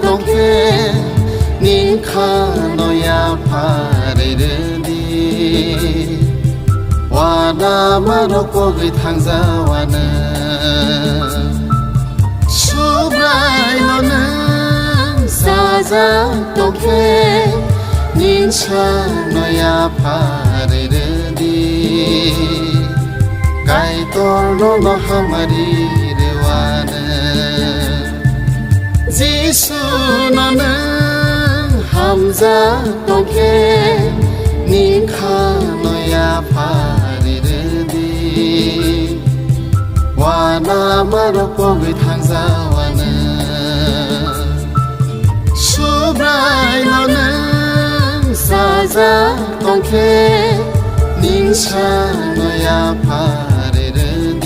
동해 닌카 너야 파레르디 와나 마로코기 탕자와는 슈브라이 너는 사자 동해 닌차 너야 파레르디 가이돌로 너 하마리르와는 지수 너는 함자 동해 닌카 너야 파리르디 와나 마로코기 탕자와는 슈브라이 너는 사자 동해 닌차 너야 파리르디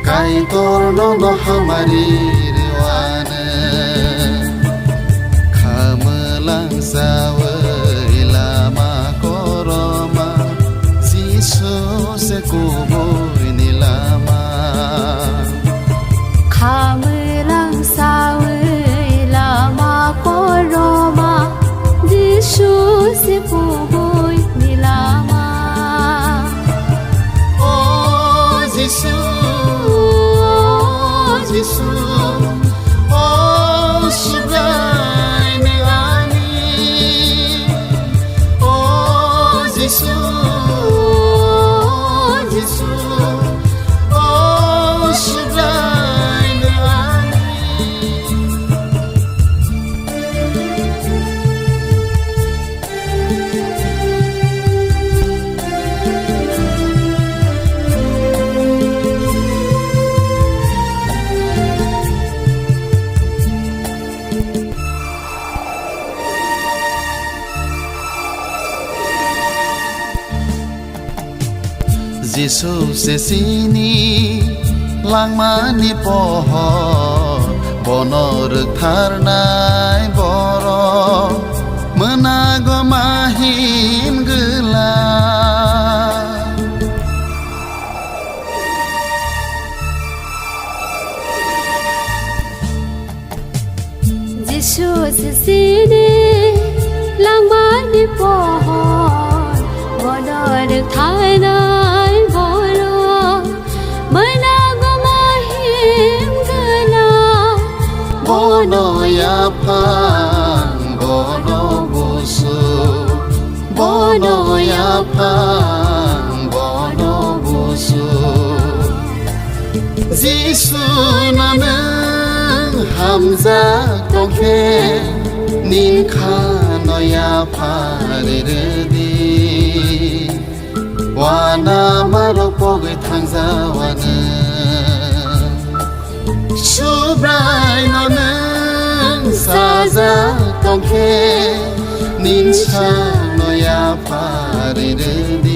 가이돌로 너 하마리르와는 가물랑 사웨 라마 코로마 지수세 꾸보이니 라마 가물랑 사웨 라마 코로마 지수세 꾸보이니 라마 오 지수 지수 오 슈브라이 내 아니 오 지수 지수 오 슈브라이 내 아니 Giêsu se sini lang mani pohor bono rekthar nai boro menago mahim gela 지수 스시니 랑마니 pohor bono rekthai boro menago mahim gela bono yapang bono busu bono yapang bono busu Giêsu 나는 함자 동해 닌카 너야 파리르디 와나 마로코기 탕자와는 슈브라이 너는 사자 동해 닌차 너야 파리르디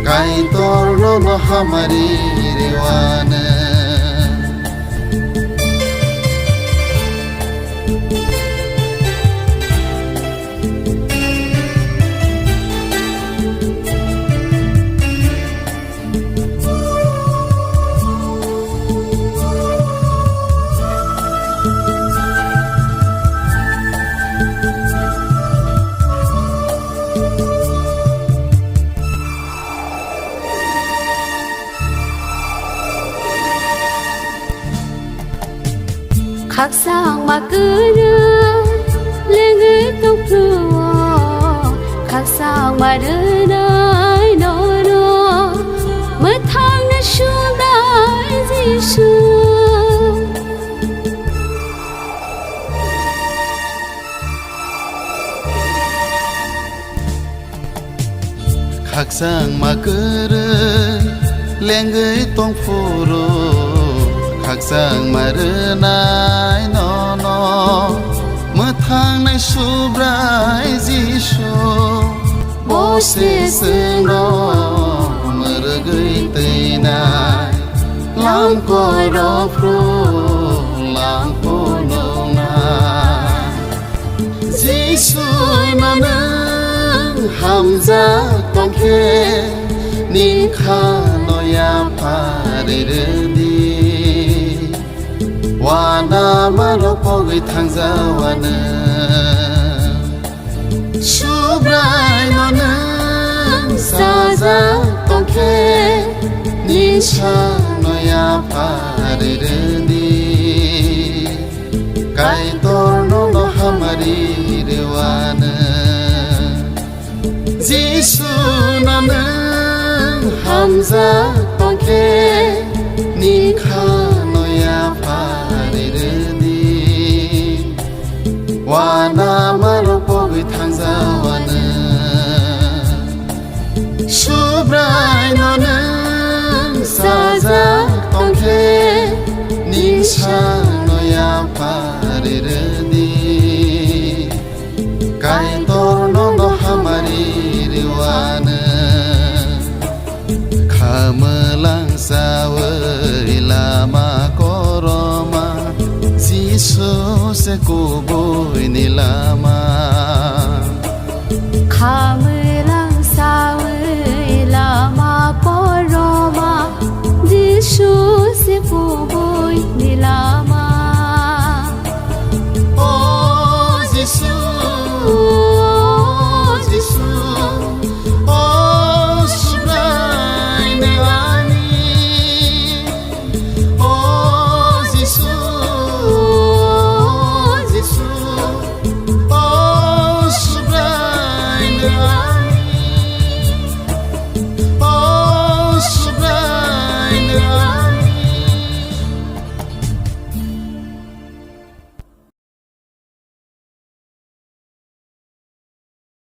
가이돌로 너 하마리르와는 khắc sang mà cứ nhớ lên người tóc lúa khắc sang mà đưa nơi nỗi đó mới thang nó xuống đại Giêsu khắc sang mà cứ lên người tóc phuru khắc sang mà rơ nai no no mơ thang này subrai Giêsu bố sẽ sương đó mơ rơ gửi tây nai làm coi đó pru làm cô nông na Giêsu mà nâng hamza tông khe nin kha no ya pa re di 와나 말로 보기 탕자와는 슈브라이 너는 사자 똥케 닌샤 너야 파리르니 가이토노 너 하마리르와는 지수 너는 함자 똥케 닌카 너야 파리르니 와나 말로 보기 탕자와는 슈브라이 너는 사자 똥케 닌샤 너야 파리르니 가이토노 너 하마리르와는 가물랑 사웨이 라마 코로마 지수 세쿠보이니 라마 가물랑 사위 라마 코로마 지수 세포보이 니라마